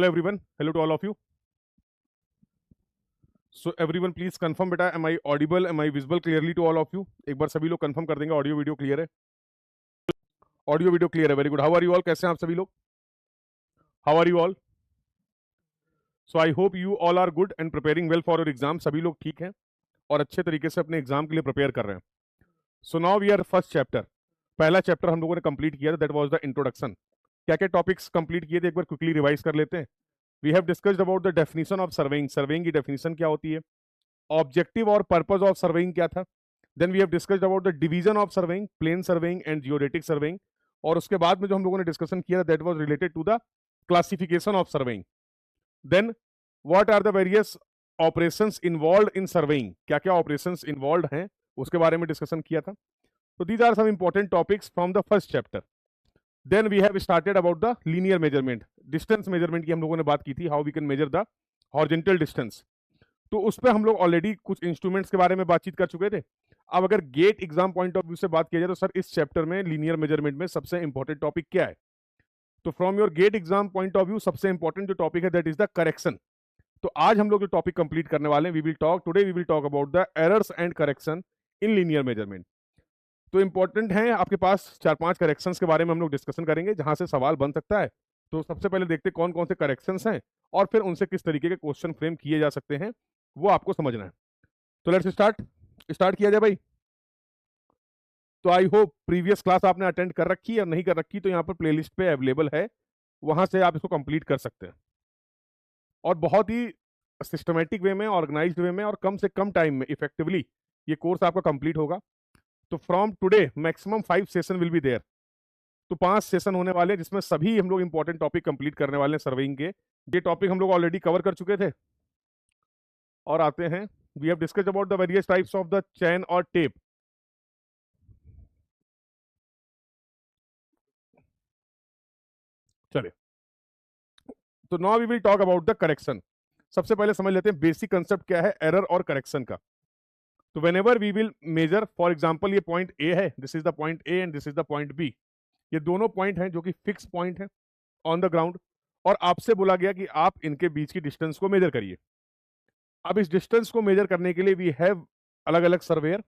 Hello everyone. Hello to all of you. So everyone please confirm बेटा, am I audible, am I visible clearly to all of you? एक बार सभी लोग confirm कर देंगे audio video clear है. Audio video clear है. Very good. How are you all? कैसे हैं आप सभी लोग? How are you all? So I hope you all are good and preparing well for your exam. सभी लोग ठीक हैं और अच्छे तरीके से अपने एग्जाम के लिए प्रिपेयर कर रहे हैं. So now we are first chapter. पहला चैप्टर हम लोगों ने कंप्लीट किया था, दैट वाज द इंट्रोडक्शन. क्या क्या टॉपिक्स कंप्लीट किए थे एक बार क्विकली रिवाइज कर लेते हैं. We have discussed about the definition of surveying. Surveying की डेफिनेशन क्या होती है, ऑब्जेक्टिव और पर्पस ऑफ सर्वेइंग क्या था. Then we have discussed about the division of surveying, plane surveying and geodetic surveying. और उसके बाद में जो हम लोगों ने डिस्कशन किया that was related to the classification of surveying. Then what are the various operations involved in surveying, क्या क्या ऑपरेशंस इन्वॉल्वड हैं उसके बारे में डिस्कशन किया था. तो these are some important topics from the first chapter. Then we have started about the linear measurement. Distance measurement की हम लोगों ने बात की थी, how we can measure the horizontal distance. तो उस पर हम लोग ऑलरेडी कुछ इंस्ट्रूमेंट्स के बारे में बातचीत कर चुके थे. अब अगर GATE exam point of view से बात किया जाए तो सर इस चैप्टर में लीनियर मेजरमेंट में सबसे इंपॉर्टेंट टॉपिक क्या है. तो from your GATE exam point of view सबसे इंपॉर्टेंट जो टॉपिक है दैट इज द करेक्शन. तो आज हम लोग जो टॉपिक कंप्लीट करने वाले हैं, we will talk about the errors and correction in linear measurement. तो इंपॉर्टेंट है, आपके पास 4-5 करेक्शंस के बारे में हम लोग डिस्कशन करेंगे जहां से सवाल बन सकता है. तो सबसे पहले देखते कौन कौन से करेक्शंस हैं और फिर उनसे किस तरीके के क्वेश्चन फ्रेम किए जा सकते हैं, वो आपको समझना है. तो लेट्स स्टार्ट किया जाए भाई. तो आई होप प्रीवियस क्लास आपने अटेंड कर रखी है, नहीं कर रखी तो यहाँ पर प्लेलिस्ट पे अवेलेबल है, वहां से आप इसको कंप्लीट कर सकते हैं. और बहुत ही सिस्टमेटिक वे में, ऑर्गेनाइज्ड वे में और कम से कम टाइम में इफेक्टिवली ये कोर्स आपका कंप्लीट होगा. तो from today maximum 5 session will be there. तो 5 सेशन होने वाले हैं जिसमें सभी हम लोग इंपॉर्टेंट टॉपिक कंप्लीट करने वाले हैं सर्वेइंग के. ये टॉपिक हम लोग ऑलरेडी कवर कर चुके थे. और आते हैं, we have discussed about the various types of the chain और टेप. चलिए, तो now we will talk about the correction. सबसे पहले समझ लेते हैं बेसिक कंसेप्ट क्या है एरर और करेक्शन का. तो whenever we will measure, for example ये पॉइंट ए है, this is the point A and this is the point B. ये दोनों पॉइंट हैं जो कि फिक्स पॉइंट है ऑन द ग्राउंड, और आपसे बोला गया कि आप इनके बीच की डिस्टेंस को मेजर करिए. अब इस डिस्टेंस को मेजर करने के लिए वी हैव अलग अलग सर्वेयर.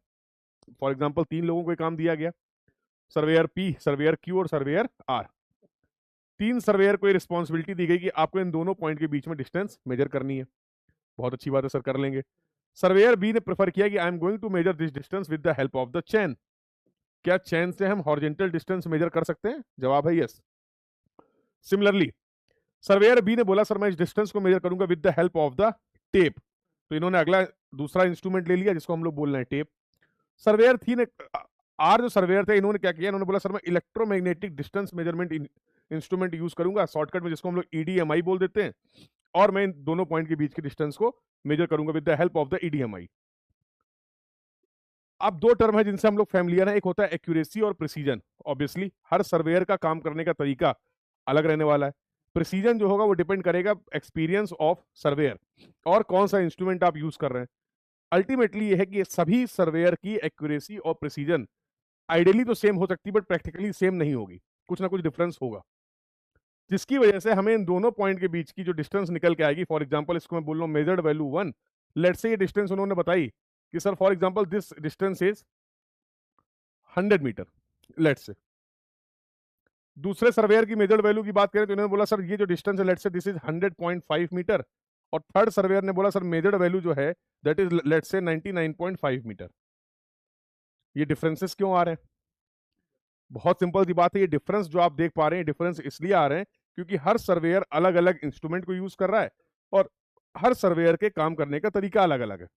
फॉर एग्जांपल 3 लोगों को काम दिया गया, सर्वेयर पी, सर्वेयर क्यू और सर्वेयर आर. 3 सर्वेयर को रिस्पॉन्सिबिलिटी दी गई कि आपको इन दोनों पॉइंट के बीच में डिस्टेंस मेजर करनी है. बहुत अच्छी बात है सर, कर लेंगे. सर्वेयर बी ने प्रेफर किया कि I am going to measure this distance with the help of the chain. क्या चेन से हम हॉरिजॉन्टल डिस्टेंस मेजर कर सकते हैं? जवाब है यस. सिमिलरली सर्वेयर बी ने बोला सर मैं इस डिस्टेंस को मेजर करूंगा with the help of the tape. तो इन्होंने अगला दूसरा इंस्ट्रूमेंट ले लिया जिसको हम लोग बोल रहे हैं टेप. सर्वेयर थी ने, आर जो सर्वेयर थे, इन्होंने क्या किया, इन्होंने बोला सर मैं electromagnetic distance measurement instrument use करूंगा, शॉर्टकट में जिसको हम लोग ईडीएमआई बोल देते हैं, और मैं इन दोनों पॉइंट के बीच की डिस्टेंस को मेजर करूंगा with the help of the EDMI. अब 2 टर्म है जिनसे हम लोग फैमिलियर हैं, एक होता है एक्यूरेसी और प्रिसीजन. ऑब्वियसली हर सर्वेयर का काम करने का तरीका अलग रहने वाला है. प्रिसीजन जो होगा वो डिपेंड करेगा एक्सपीरियंस ऑफ सर्वेयर और कौन सा इंस्ट्रूमेंट आप यूज कर रहे हैं. अल्टीमेटली ये है कि सभी सर्वेयर की एक्यूरेसी और प्रिसीजन आइडियली तो सेम हो सकती है बट प्रैक्टिकली सेम नहीं होगी, कुछ ना कुछ डिफरेंस होगा, जिसकी वजह से हमें इन दोनों पॉइंट के बीच की जो डिस्टेंस निकल के आएगी, फॉर एग्जांपल इसको मैं बोल रहा हूँ मेजर्ड वैल्यू 1. लेट्स से ये डिस्टेंस उन्होंने बताई कि sir for example this distance is 100 metre, let's say. दूसरे सर्वेयर की मेजर्ड वैल्यू की बात करें तो इन्होंने बोला सर ये जो डिस्टेंस है let's say this is 100.5 metre, और थर्ड सर्वेयर ने बोला सर मेजर्ड वैल्यू जो है that is let's say 99.5 metre. ये डिफरेंसेस क्यों आ रहे हैं? बहुत सिंपल सी बात है, ये डिफरेंस जो आप देख पा रहे हैं डिफरेंस इसलिए आ रहे हैं क्योंकि हर सर्वेयर अलग अलग इंस्ट्रूमेंट को यूज कर रहा है और हर सर्वेयर के काम करने का तरीका अलग अलग है.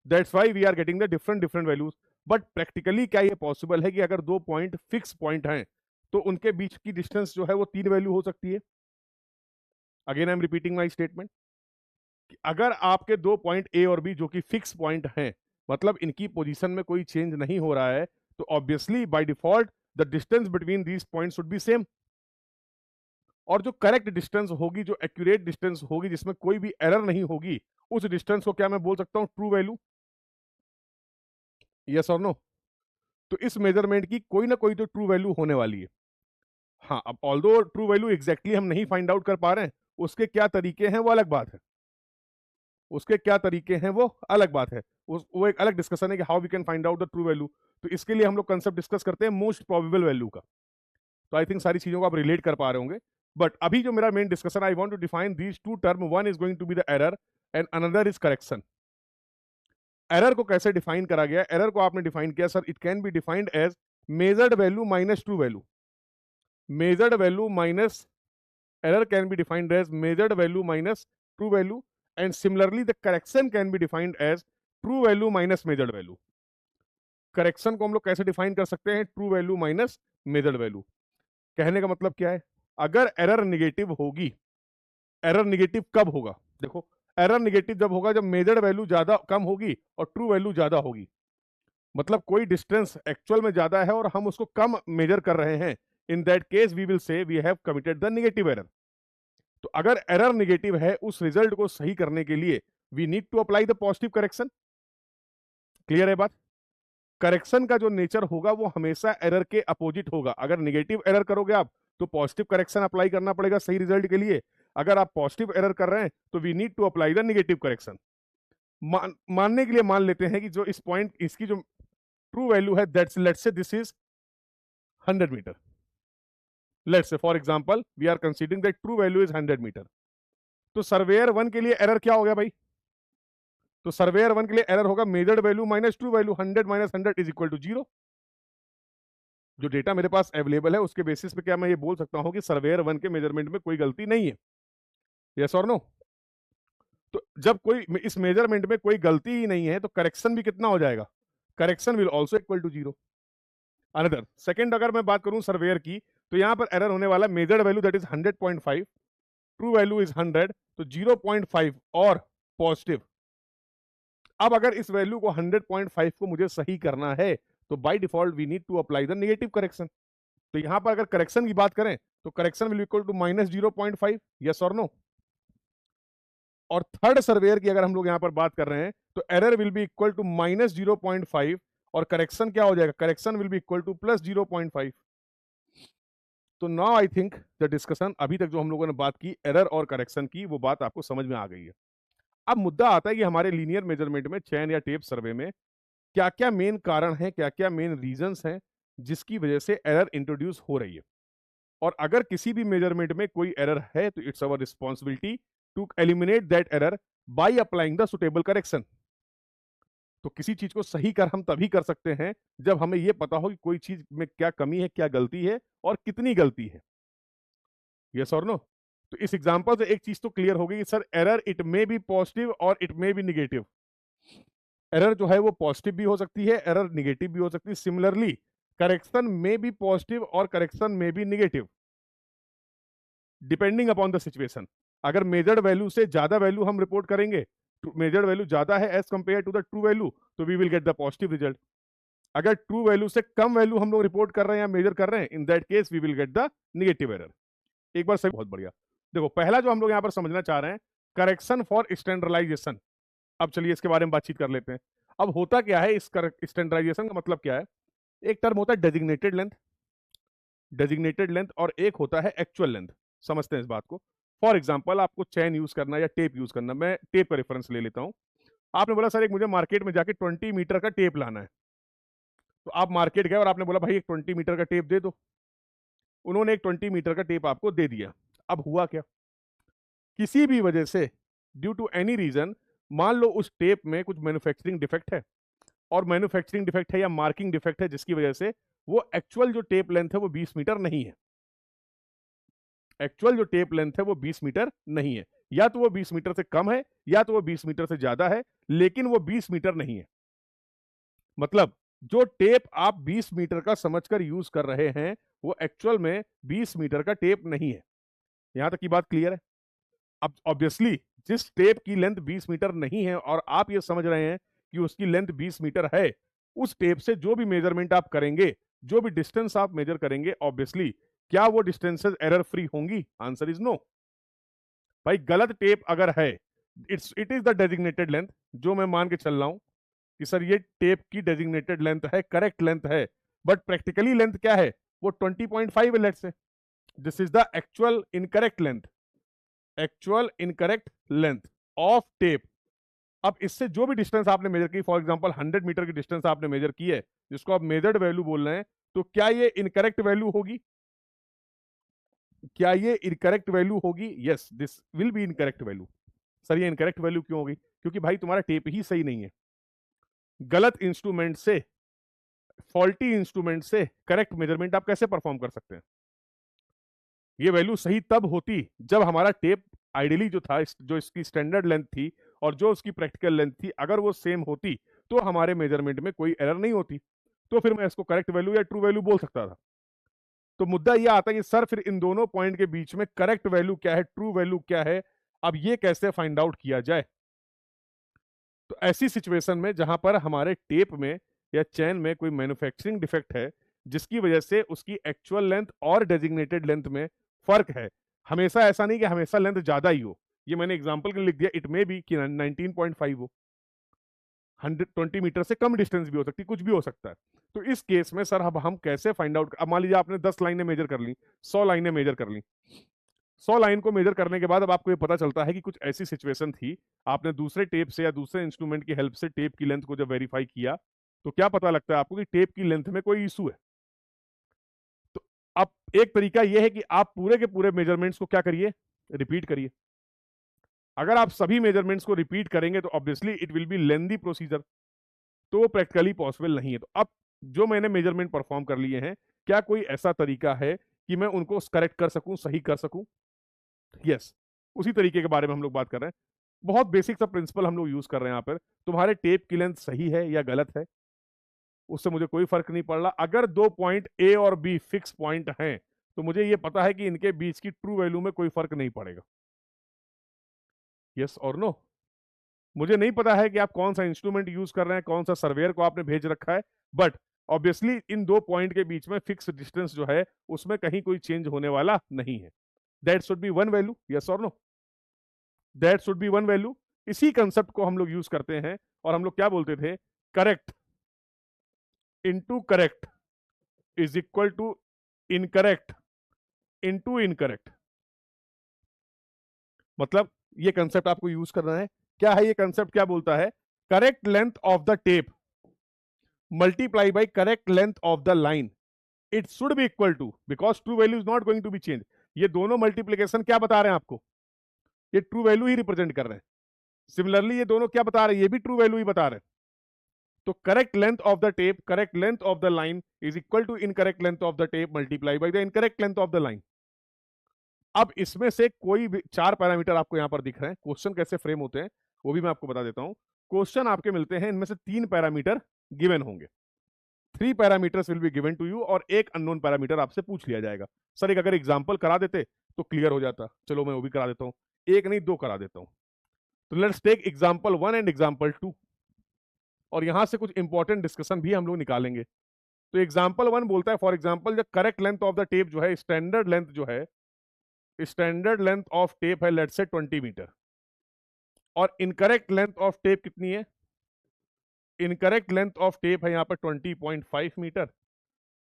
That's why we are getting the different values. But practically क्या ये पॉसिबल है कि अगर 2 पॉइंट फिक्स पॉइंट हैं तो उनके बीच की डिस्टेंस जो है वो 3 वैल्यू हो सकती है? Again I am repeating my statement. अगर आपके 2 पॉइंट ए और बी जो कि फिक्स पॉइंट हैं, मतलब इनकी पोजीशन में कोई चेंज नहीं हो रहा है, तो obviously by default the distance between these points should be same. और जो करेक्ट डिस्टेंस होगी, जो एक्यूरेट डिस्टेंस होगी, जिसमें कोई भी एरर नहीं होगी, उस डिस्टेंस को क्या मैं बोल सकता हूं? True value. यस और नो? तो इस मेजरमेंट की कोई ना कोई तो ट्रू वैल्यू होने वाली है. हाँ, अब ऑल्दो ट्रू वैल्यू एग्जैक्टली हम नहीं फाइंड आउट कर पा रहे हैं, उसके क्या तरीके हैं वो अलग बात है, उसके क्या तरीके हैं वो अलग बात है, वो एक अलग डिस्कशन है कि how we can find out the true value. तो इसके लिए हम लोग कंसेप्ट डिस्कस करते हैं मोस्ट प्रोबेबल वैल्यू का। तो आई थिंक सारी चीजों को आप रिलेट कर पा रहे होंगे। बट अभी जो मेरा main discussion, I want to define these two term, one is going to be the error and another is correction. Error को कैसे डिफाइन करा गया? एरर को आपने डिफाइन किया sir, it can be defined as measured value minus true value. Measured value minus, error can be defined as measured value minus true value, and similarly the correction can be defined as true value minus measured value। Correction को हम लोग कैसे define कर सकते हैं? True value minus measured value. कहने का मतलब क्या है? अगर एरर निगेटिव होगी, एरर निगेटिव कब होगा? देखो, एरर निगेटिव जब होगा जब मेजर्ड वैल्यू ज्यादा कम होगी और ट्रू वैल्यू ज्यादा होगी। मतलब कोई डिस्टेंस एक्चुअल में ज्यादा है और हम उसको कम मेजर कर रहे हैं, in that case we will say we have committed the negative error. तो अगर एरर नेगेटिव है, उस रिजल्ट को सही करने के लिए we need to apply the positive correction. Clear है बात? करेक्शन का जो नेचर होगा वो हमेशा एरर के अपोजिट होगा। अगर नेगेटिव एरर करोगे आप तो पॉजिटिव करेक्शन अप्लाई करना पड़ेगा सही रिजल्ट के लिए। अगर आप पॉजिटिव एरर कर रहे हैं तो we need to apply the negative correction. मानने के लिए मान लेते हैं कि जो इस पॉइंट, इसकी जो ट्रू वैल्यू है, that's let's say this is 100 metre. Let's say for example we are considering that true value is 100 metre. तो सर्वेयर 1 के लिए एरर क्या हो गया भाई? तो सर्वेयर 1 के लिए एरर होगा measured value minus true value, 100 minus 100 is equal to 0। जो डेटा मेरे पास अवेलेबल है उसके बेसिस पे क्या मैं ये बोल सकता हूं कि सर्वेयर 1 के मेजरमेंट में कोई गलती नहीं है? यस और नो? तो जब कोई इस मेजरमेंट में कोई गलती ही नहीं है तो करेक्शन भी कितना हो जाएगा? Correction will also equal to 0। Another second, अगर मैं बात करूं सर्वेयर की, तो यहां पर एरर होने वाला measured value that is 100.5, true value is 100, तो 0.5 और पॉजिटिव। अब अगर इस वैल्यू को 100.5 को मुझे सही करना है तो by default we need to apply the negative correction. तो यहां पर अगर करेक्शन की बात करें तो correction will equal to minus 0.5। Yes और नो? और थर्ड सर्वेयर की अगर हम लोग यहां पर बात कर रहे हैं तो error will be equal to minus 0.5 और करेक्शन क्या हो जाएगा? Correction will be equal to plus 0.5। तो now I think the discussion, अभी तक जो हम लोगों ने बात की एरर और करेक्शन की, वो बात आपको समझ में आ गई है। अब मुद्दा आता है कि हमारे लीनियर मेजरमेंट में, चैन या टेप सर्वे में क्या क्या मेन कारण है, क्या क्या मेन रीजंस हैं जिसकी वजह से एरर इंट्रोड्यूस हो रही है। और अगर किसी भी मेजरमेंट में कोई एरर है तो it's our responsibility to eliminate that error by applying the suitable correction. तो किसी चीज को सही कर हम तभी कर सकते हैं जब हमें यह पता हो कि कोई चीज में क्या कमी है, क्या गलती है और कितनी गलती है। यस और नो? तो इस एग्जांपल से एक चीज तो क्लियर हो गई कि sir error it may be positive और it may be negative. Error जो है वो पॉजिटिव भी हो सकती है, एरर निगेटिव भी हो सकती है। Similarly correction may be positive और correction may be negative depending upon the situation. अगर मेजर्ड वैल्यू से ज्यादा वैल्यू हम रिपोर्ट करेंगे, मेजर्ड वैल्यू ज्यादा है as compare to the true value, तो we will get the positive result. अगर ट्रू वैल्यू से कम वैल्यू हम लोग रिपोर्ट कर रहे हैं या मेजर कर रहे हैं, in that case we will get the negative error. एक बार सही, बहुत बढ़िया। देखो पहला जो हम लोग यहां पर समझना चाह रहे हैं, करेक्शन फॉर स्टैंडर्डाइजेशन। अब चलिए इसके बारे में बातचीत कर लेते हैं। अब होता क्या है, इस स्टैंडर्डाइजेशन का मतलब क्या है? एक टर्म होता है डेजिग्नेटेड लेंथ, डेजिग्नेटेड लेंथ, और एक होता है एक्चुअल लेंथ। समझते हैं इस बात को। फॉर एग्जाम्पल आपको चैन यूज करना या टेप यूज करना, मैं टेप का रेफरेंस ले लेता हूं। आपने बोला सर एक मुझे मार्केट में जाके 20 मीटर का टेप लाना है। तो आप मार्केट गए और आपने बोला भाई एक 20 मीटर का टेप दे दो। उन्होंने एक 20 मीटर का टेप आपको दे दिया। अब हुआ क्या? किसी भी वजह से, ड्यू टू एनी रीजन, मान लो उस टेप में कुछ मैन्युफैक्चरिंग डिफेक्ट है, और मैन्युफैक्चरिंग डिफेक्ट है या मार्किंग डिफेक्ट है जिसकी वजह से वो एक्चुअल जो टेप लेंथ है वो 20 मीटर नहीं है। एक्चुअल जो टेप लेंथ है वो 20 मीटर नहीं है, या तो वो 20 मीटर से कम है या तो वो 20 मीटर से ज्यादा है, लेकिन वो 20 मीटर नहीं है। मतलब जो टेप आप 20 मीटर का समझकर यूज कर रहे हैं वो एक्चुअल में 20 मीटर का टेप नहीं है। यहां तक की बात क्लियर है? अब ऑब्वियसली जिस टेप की लेंथ 20 मीटर नहीं है और आप ये समझ रहे हैं कि उसकी लेंथ 20 मीटर है, उस टेप से जो भी मेजरमेंट आप करेंगे, जो भी डिस्टेंस आप मेजर करेंगे, ऑब्वियसली क्या वो डिस्टेंसेस एरर फ्री होंगी? Answer is no. भाई गलत टेप अगर है, it is the designated length, जो मैं मान के चल रहा हूं कि सर ये टेप की डेजिग्नेटेड लेंथ है, करेक्ट लेंथ है, बट प्रैक्टिकली लेंथ क्या है? वो 20.5 है let's say. This is the actual incorrect length. Actual incorrect length of tape. अब इससे जो भी डिस्टेंस आपने मेजर की, फॉर एग्जांपल 100 मीटर की डिस्टेंस आपने मेजर की है, जिसको आप मेजर्ड वैल्यू बोल रहे हैं, तो क्या ये इनकरेक्ट वैल्यू होगी? क्या ये इनकरेक्ट वैल्यू होगी? Yes, this will be incorrect value. Sir ये इनकरेक्ट वैल्यू क्यों होगी? क्योंकि भाई तुम्हारा टेप ही सही नहीं है। गलत इंस्ट्रूमेंट से, फॉल्टी इंस्ट्रूमेंट से करेक्ट मेजरमेंट आप कैसे परफॉर्म कर सकते हैं? ये वैल्यू सही तब होती जब हमारा टेप आइडियली जो था, जो इसकी स्टैंडर्ड लेंथ थी और जो उसकी प्रैक्टिकल लेंथ थी, अगर वो सेम होती तो हमारे मेजरमेंट में कोई एरर नहीं होती, तो फिर मैं इसको करेक्ट वैल्यू या ट्रू वैल्यू बोल सकता था। तो मुद्दा यह आता है कि सर फिर इन दोनों पॉइंट के बीच में करेक्ट वैल्यू क्या है, ट्रू वैल्यू क्या है, अब ये कैसे फाइंड आउट किया जाए? तो ऐसी सिचुएशन में जहां पर हमारे टेप में या चैन में कोई मैन्युफैक्चरिंग डिफेक्ट है, जिसकी वजह से उसकी एक्चुअल लेंथ और डेजिग्नेटेड लेंथ में फर्क है, हमेशा ऐसा नहीं कि हमेशा लेंथ ज्यादा ही हो, ये मैंने एग्जांपल के लिए लिख दिया, इट मे बी कि 19.5 हो, 120 मीटर से कम डिस्टेंस भी हो सकती, कुछ भी हो सकता है। तो इस केस में सर अब हम कैसे फाइंड आउट? अब मान लीजिए आपने 10 लाइनें मेजर कर ली, 100 लाइनें मेजर कर ली, 100 लाइन को मेजर करने के बाद अब आपको ये पता चलता है कि कुछ ऐसी सिचुएशन थी, आपने दूसरे टेप से या दूसरे इंस्ट्रूमेंट की हेल्प से टेप की लेंथ को जब वेरीफाई किया, तो क्या पता लगता है आपको कि टेप की लेंथ में कोई इशू है। तो अब एक तरीका यह है कि आप पूरे के पूरे मेजरमेंट्स को क्या करिए, रिपीट करिए। अगर आप सभी मेजरमेंट्स को रिपीट करेंगे तो obviously it will B lengthy procedure, तो वो प्रैक्टिकली पॉसिबल नहीं है। तो अब जो मैंने मेजरमेंट परफॉर्म कर लिए हैं, क्या कोई ऐसा तरीका है कि मैं उनको करेक्ट कर सकूं, सही कर सकूं? यस, उसी तरीके के बारे में हम लोग बात कर रहे हैं। बहुत बेसिक सा प्रिंसिपल हम लोग यूज कर रहे हैं यहाँ पर। तुम्हारे टेप की लेंथ सही है या गलत है, उससे मुझे कोई फर्क नहीं पड़ रहा। अगर दो पॉइंट ए और बी फिक्स पॉइंट हैं, तो मुझे ये पता है कि इनके बीच की ट्रू वैल्यू में कोई फर्क नहीं पड़ेगा। यस और नो? मुझे नहीं पता है कि आप कौन सा इंस्ट्रूमेंट यूज कर रहे हैं, कौन सा सर्वेयर को आपने भेज रखा है, बट ऑब्वियसली इन दो पॉइंट के बीच में फिक्स डिस्टेंस जो है उसमें कहीं कोई चेंज होने वाला नहीं है। That should be one value. Yes और no? That should be one value. इसी कंसेप्ट को हम लोग यूज करते हैं और हम लोग क्या बोलते थे, correct into correct is equal to incorrect into incorrect. मतलब ये कंसेप्ट आपको यूज करना है। क्या है ये कंसेप्ट? क्या बोलता है, correct length of the tape multiply by correct length of the line, it should be equal to, because true value is not going to be change. ये दोनों मल्टीप्लीकेशन क्या बता रहे हैं आपको, ये ट्रू वैल्यू ही रिप्रेजेंट कर रहे हैं। सिमिलरली ये दोनों क्या बता रहे हैं, ये भी ट्रू वैल्यू ही बता रहे हैं। तो correct length of the tape, correct length of the line is equal to incorrect length of the tape multiply by the incorrect length of the line. अब इसमें से कोई भी चार पैरामीटर आपको यहां पर दिख रहे हैं। क्वेश्चन कैसे फ्रेम होते हैं वो भी मैं आपको बता देता हूं। क्वेश्चन आपके मिलते हैं, इनमें से तीन पैरामीटर गिवन होंगे, 3 parameters will be given to you, और एक अननोन पैरामीटर आपसे पूछ लिया जाएगा। सर एक अगर एग्जांपल करा देते तो क्लियर हो जाता, चलो मैं वो भी करा देता हूं, एक नहीं दो करा देता हूं। तो let's take example 1 and example 2, और यहां से कुछ इंपॉर्टेंट डिस्कशन भी हम लोग निकालेंगे। तो एग्जांपल 1 बोलता है, for example the correct length of the tape जो है, स्टैंडर्ड लेंथ जो है, स्टैंडर्ड लेंथ ऑफ टेप है लेट्स से 20 मीटर, और इनकरेक्ट लेंथ ऑफ टेप कितनी है, इनकरेक्ट लेंथ ऑफ टेप है यहां पर 20.5 मीटर।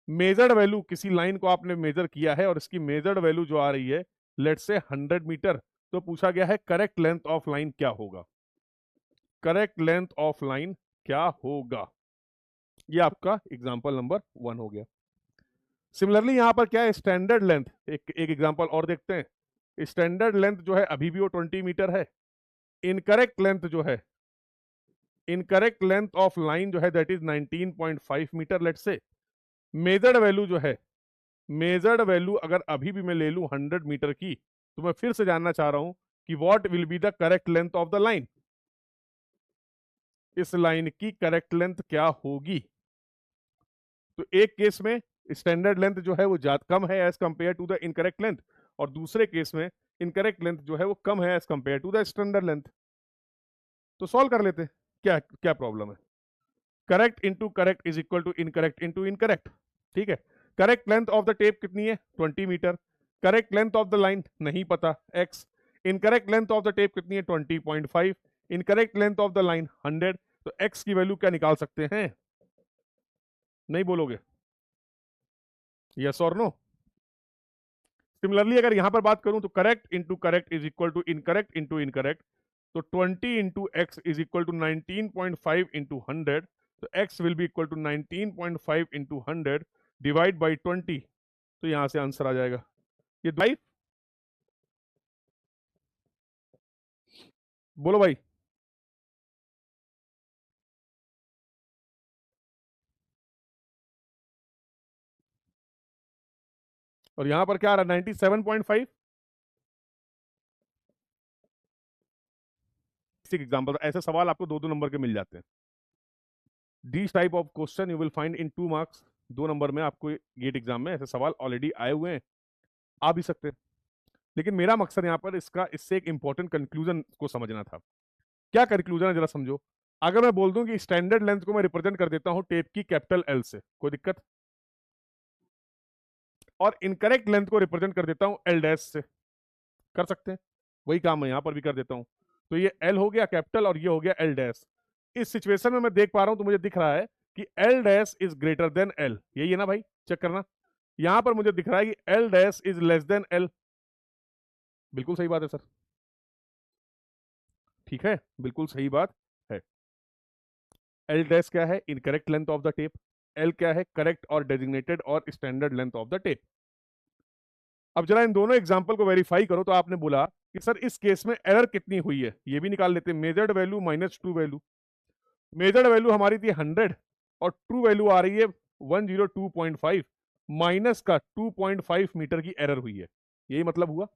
मेजर्ड वैल्यू, किसी लाइन को आपने मेजर किया है और इसकी मेजर्ड वैल्यू जो आ रही है लेट्स से 100 मीटर, तो पूछा गया है करेक्ट लेंथ ऑफ लाइन क्या होगा, करेक्ट लेंथ ऑफ लाइन क्या होगा। ये आपका एग्जांपल नंबर 1 हो गया। सिमिलरली यहां पर क्या है, स्टैंडर्ड लेंथ, एक एग्जांपल और देखते हैं। स्टैंडर्ड लेंथ जो है अभी भी वो 20 मीटर है। इनकरेक्ट लेंथ जो है, इनकरेक्ट लेंथ ऑफ लाइन जो है that is 19.5 metre let's say. Measured value जो है, मेजर्ड वैल्यू अगर अभी भी मैं ले लूं 100 मीटर की, तो मैं फिर से जानना चाह रहा हूं कि what will be the correct length of the line, इस लाइन की करेक्ट लेंथ क्या होगी। तो एक केस में स्टैंडर्ड लेंथ जो है वो ज्यादा कम है as compare to the incorrect length, और दूसरे केस में इनकरेक्ट लेंथ जो है वो कम है as compare to the standard length. तो सॉल्व कर लेते हैं, क्या क्या प्रॉब्लम है। Correct into correct is equal to incorrect into incorrect, ठीक है। Correct length of the tape कितनी है, 20 metre. Correct length of the line नहीं पता, x। Incorrect length of the tape कितनी है, 20.5। Incorrect length of the line 100। तो x की वैल्यू क्या निकाल सकते हैं, नहीं बोलोगे, यस और नो? सिमिलरली अगर यहां पर बात करूं तो correct into correct is equal to incorrect into incorrect, तो 20 into x is equal to 19.5 into 100, तो x will be equal to 19.5 into 100 divide by 20, तो यहां से आंसर आ जाएगा ये भाई। बोलो भाई, और यहां पर क्या आ रहा है 97.5। एग्जाम्पल ऐसे सवाल आपको 2-2 नंबर के मिल जाते हैं। This type of question you will find in 2 marks, 2 number में आपको गेट एग्जाम में ऐसे सवाल ऑलरेडी आए हुए हैं, आ भी सकते हैं। लेकिन मेरा मकसद यहाँ पर इससे एक इंपॉर्टेंट कंक्लूजन को समझना था। क्या कंक्लूजन है जरा समझो। अगर मैं बोल दूं कि स्टैंडर्ड लेंथ को मैं रिप्रेजेंट कर देता हूं टेप की कैपिटल एल से, कोई दिक्कत, और इनकरेक्ट लेंथ को रिप्रेजेंट कर देता हूं एल डैश से, कर सकते हैं, वही काम मैं यहां पर भी कर देता हूं। तो ये एल हो गया कैपिटल और ये हो गया एल डैश। इस सिचुएशन में मैं देख पा रहा हूं तो मुझे दिख रहा है कि L dash is greater then L, यही है ना भाई, चेक करना। यहां पर मुझे दिख रहा है कि L dash is less than L, बिल्कुल सही बात है सर, ठीक है, बिल्कुल सही बात है। एल डैश क्या है, incorrect length of the tape, L क्या है, करेक्ट और डेजिग्नेटेड और standard length of the tape. अब जरा इन दोनों एग्जांपल को वेरीफाई करो। तो आपने बोला कि सर इस केस में एरर कितनी हुई है, ये भी निकाल लेते हैं, measured value minus true value. Measured value हमारी थी 100 और ट्रू वैल्यू आ रही है 102.5, माइनस का 2.5 मीटर की एरर हुई है, यही मतलब हुआ।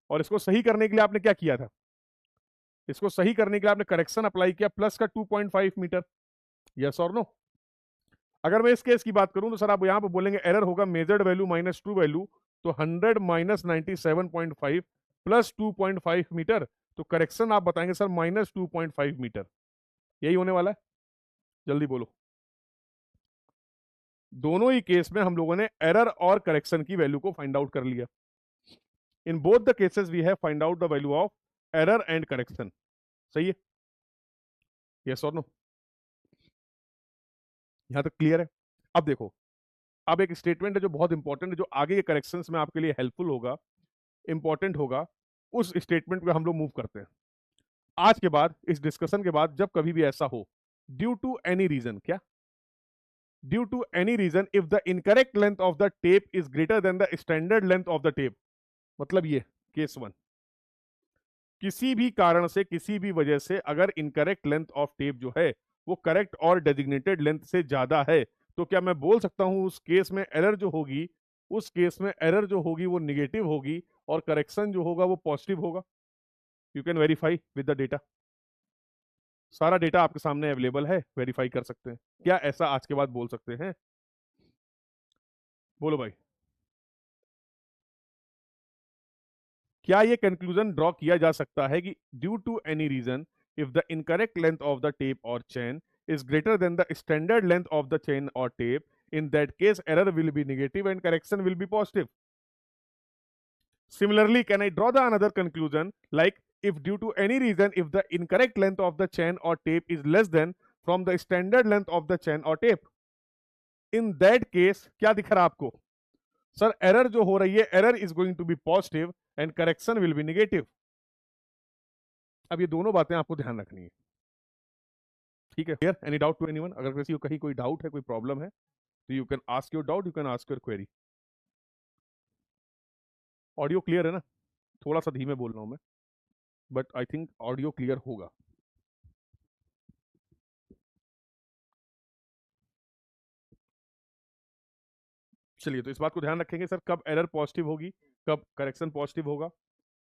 और इसको सही करने के लिए आपने क्या किया था, इसको सही करने के लिए आपने करेक्शन अप्लाई किया प्लस का 2.5 मीटर, यस और नो। अगर मैं इस केस की बात करूं तो सर आप यहां पर बोलेंगे एरर होगा measured value minus true value, तो 100 माइनस 97.5 प्लस 2.5 मीटर, तो करेक्शन आप बताएंगे सर माइनस 2.5 मीटर, यही होने वाला है। जल्दी बोलो। दोनों ही केस में हम लोगों ने एरर और करेक्शन की वैल्यू को फाइंड आउट कर लिया। In both the cases we have find out the value of error and correction, सही है, यस और नो, यहां तक क्लियर है। अब देखो, अब एक स्टेटमेंट है जो बहुत इंपॉर्टेंट है, जो आगे के करेक्शंस में आपके लिए हेल्पफुल होगा, इंपॉर्टेंट होगा, उस स्टेटमेंट पे हम लोग मूव करते हैं। आज के बाद, इस डिस्कशन के बाद, जब कभी भी ऐसा हो, ड्यू टू एनी रीजन, क्या, due to any reason if the incorrect length of the tape is greater than the standard length of the tape, मतलब ये केस 1, किसी भी कारण से, किसी भी वजह से अगर इनकरेक्ट लेंथ ऑफ टेप जो है वो करेक्ट और डेजिग्नेटेड लेंथ से ज्यादा है, तो क्या मैं बोल सकता हूं उस केस में एरर जो होगी, उस केस में एरर जो होगी वो निगेटिव होगी और करेक्शन जो होगा वो पॉजिटिव होगा। You can verify with the data, सारा डेटा आपके सामने अवेलेबल है, वेरीफाई कर सकते हैं। क्या ऐसा आज के बाद बोल सकते हैं, बोलो भाई। क्या ये कंक्लूजन ड्रॉ किया जा सकता है कि due to any reason if the incorrect length of the tape और chain is greater than the standard length of the chain or tape, in that case error will be negative and correction will be positive. Similarly, can I draw the another conclusion like if due to any reason if the incorrect length of the chain or tape is less than from the standard length of the chain or tape, in that case क्या दिख रहा है आपको, sir error जो हो रही है, error is going to be positive and correction will be negative. अब ये दोनों बातें आपको ध्यान रखनी है, ठीक है। Clear, any doubt to anyone, अगर किसी को कहीं कोई डाउट है, कोई प्रॉब्लम है, तो you can ask your doubt, you can ask your query. Audio clear है ना, थोड़ा सा धीमे बोल रहा हूं मैं, but I think audio clear होगा। चलिए, तो इस बात को ध्यान रखेंगे सर, कब एरर पॉजिटिव होगी, कब करेक्शन पॉजिटिव होगा,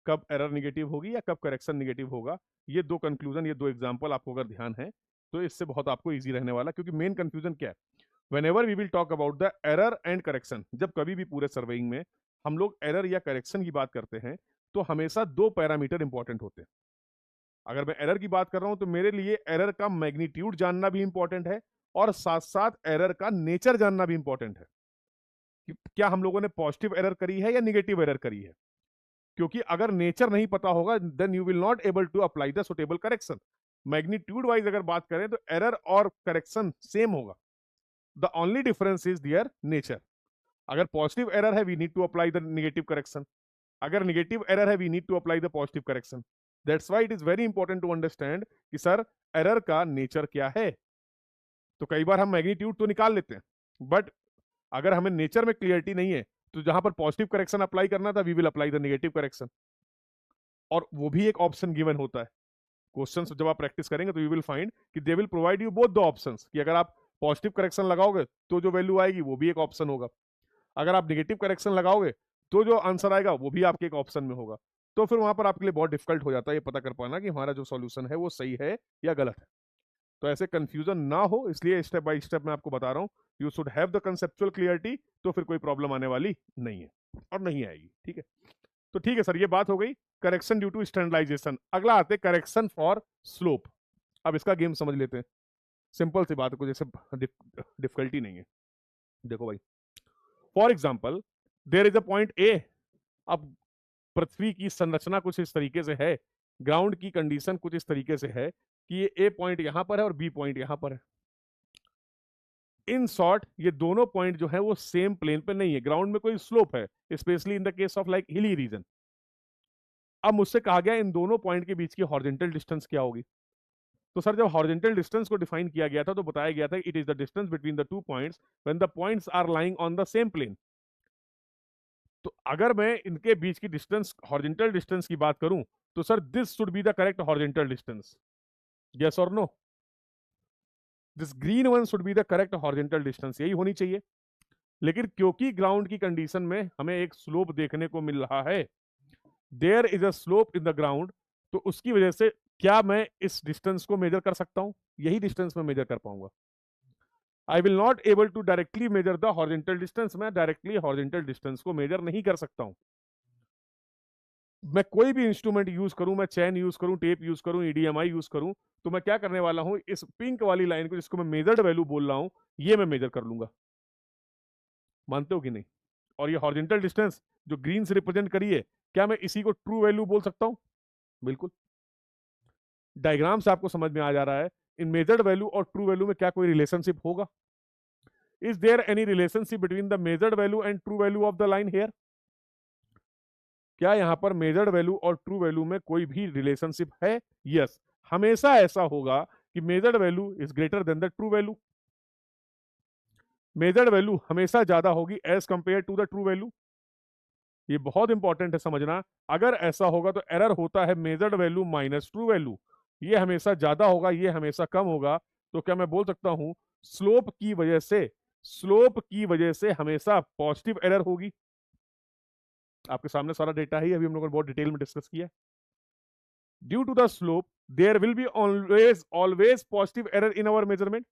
कब एरर निगेटिव होगी या कब करेक्शन निगेटिव होगा। ये दो कंक्लूजन, ये दो एग्जांपल आपको अगर ध्यान है तो इससे बहुत आपको इजी रहने वाला, क्योंकि मेन कंफ्यूजन क्या है, whenever we will talk about the error and correction, जब कभी भी पूरे सर्वेइंग में हम लोग एरर या करेक्शन की बात करते हैं तो हमेशा दो पैरामीटर इंपॉर्टेंट होते हैं। अगर मैं एरर की बात कर रहा हूं तो मेरे लिए एरर का मैग्नीट्यूड जानना भी इंपॉर्टेंट है और साथ साथ एरर का नेचर जानना भी इंपॉर्टेंट है कि क्या हम लोगों ने पॉजिटिव एरर करी है या निगेटिव एरर करी है। क्योंकि अगर नेचर नहीं पता होगा then you will not able to apply the suitable correction. Magnitude wise अगर बात करें तो एरर और करेक्शन सेम होगा, the only difference is their nature. अगर पॉजिटिव एरर है we need to apply the negative correction, अगर नेगेटिव एरर है we need to apply the positive correction. That's why it is very important to understand कि sir error का nature क्या है। तो कई बार हम मैग्नीट्यूड तो निकाल लेते हैं, बट अगर हमें नेचर में क्लियरिटी नहीं है तो जहां पर पॉजिटिव करेक्शन अप्लाई करना था we will apply the negative correction, और वो भी एक ऑप्शन गिवन होता है। क्वेश्चंस जब आप प्रैक्टिस करेंगे तो यू विल फाइंड कि they will provide you both the options, कि अगर आप पॉजिटिव करेक्शन लगाओगे तो जो वैल्यू आएगी वो भी एक ऑप्शन होगा, अगर आप नेगेटिव करेक्शन लगाओगे तो जो आंसर आएगा वो भी आपके एक ऑप्शन में होगा। तो फिर वहां पर आपके लिए बहुत डिफिकल्ट हो जाता है ये पता कर पाना कि हमारा जो सॉल्यूशन है वो सही है या गलत है। तो ऐसे कंफ्यूजन ना हो इसलिए स्टेप बाय स्टेप मैं आपको बता रहा हूँ। You should have the conceptual clarity, तो फिर कोई प्रॉब्लम आने वाली नहीं है और नहीं आएगी। ठीक है, तो ठीक है सर, ये बात हो गई करेक्शन ड्यू टू स्टैंडर्डाइजेशन। अगला आते करेक्शन फॉर स्लोप। अब इसका गेम समझ लेते हैं, सिंपल सी बात है, कुछ जैसे डिफिकल्टी नहीं है। देखो भाई, for example there is a point A. अब पृथ्वी की संरचना कुछ इस तरीके से है, ग्राउंड की कंडीशन कुछ इस तरीके से है कि ये ए पॉइंट यहां पर है और बी पॉइंट यहां पर है। इन शॉर्ट ये दोनों पॉइंट जो है वो सेम प्लेन पे नहीं है, ग्राउंड में कोई स्लोप है, specially in the case of like hilly region. अब मुझसे कहा गया इन दोनों पॉइंट के बीच की हॉरिजॉन्टल डिस्टेंस क्या होगी। तो सर जब हॉरिजॉन्टल डिस्टेंस को डिफाइन किया गया था तो बताया गया था it is the distance between the two points when the points are lying on the same plane. तो अगर मैं इनके बीच की डिस्टेंस हॉरिजॉन्टल डिस्टेंस की बात करूं तो sir this should be the correct horizontal distance, yes और no. This green one should be the correct horizontal distance, यही होनी चाहिए। लेकिन क्योंकि ग्राउंड की कंडीशन में हमें एक स्लोप देखने को मिल रहा है, there is a slope in the ground, तो उसकी वजह से क्या मैं इस डिस्टेंस को मेजर कर सकता हूं, यही डिस्टेंस में मेजर कर पाऊंगा। I will not able to directly measure the horizontal distance, मैं डायरेक्टली हॉरिजॉन्टल डिस्टेंस को मेजर नहीं कर सकता हूं। मैं कोई भी इंस्ट्रूमेंट यूज करूं, मैं चैन यूज करूं, टेप यूज करूं, ईडीएमआई यूज करूं, तो मैं क्या करने वाला हूं, इस पिंक वाली लाइन को जिसको मैं मेजर्ड वैल्यू बोल रहा हूं ये मैं मेजर कर लूंगा। मानते हो कि नहीं? और ये हॉरिजॉन्टल डिस्टेंस जो ग्रीन से रिप्रेजेंट करी है, क्या मैं इसी को ट्रू वैल्यू बोल सकता हूं? बिल्कुल। डायग्राम से आपको समझ में आ जा रहा है इन मेजर्ड वैल्यू और ट्रू वैल्यू में क्या कोई रिलेशनशिप होगा? Is there any relationship between the measured value and true value of the line here? क्या यहां पर मेजर्ड वैल्यू और ट्रू वैल्यू में कोई भी रिलेशनशिप है? यस, हमेशा ऐसा होगा कि measured value is greater than the true value. Measured value हमेशा ज्यादा होगी as compare to the true value. ये बहुत इंपॉर्टेंट है समझना। अगर ऐसा होगा तो एरर होता है measured value minus true value, ये हमेशा ज्यादा होगा, ये हमेशा कम होगा। तो क्या मैं बोल सकता हूं स्लोप की वजह से, स्लोप की वजह से हमेशा पॉजिटिव एरर होगी? आपके सामने सारा डेटा है, अभी हम लोगों ने बहुत डिटेल में डिस्कस किया। Due to the slope there will be always always positive error in our measurement,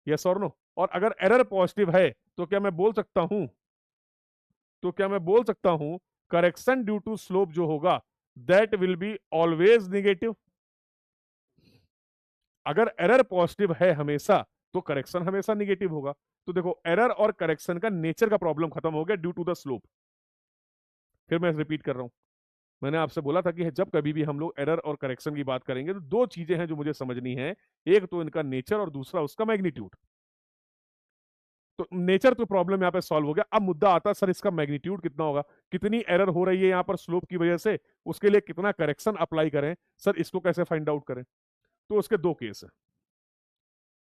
yes और नो। और अगर एरर पॉजिटिव है तो क्या मैं बोल सकता हूं, तो क्या मैं बोल सकता हूं करेक्शन ड्यू टू स्लोप जो होगा that will be always negative? अगर एरर पॉजिटिव है हमेशा तो करेक्शन हमेशा निगेटिव होगा। तो देखो एरर और करेक्शन का नेचर का प्रॉब्लम खत्म हो गया ड्यू टू द स्लोप। फिर मैं रिपीट कर रहा हूं, मैंने आपसे बोला था कि जब कभी भी हम लोग एरर और करेक्शन की बात करेंगे तो दो चीजें हैं जो मुझे समझनी है, एक तो इनका नेचर और दूसरा उसका मैग्नीट्यूड। तो नेचर तो प्रॉब्लम यहाँ पे सॉल्व हो गया। अब मुद्दा आता है सर इसका मैग्नीट्यूड कितना होगा, कितनी एरर हो रही है यहाँ पर स्लोप की वजह से, उसके लिए कितना करेक्शन अप्लाई करें, सर इसको कैसे फाइंड आउट करें? तो उसके दो केस है,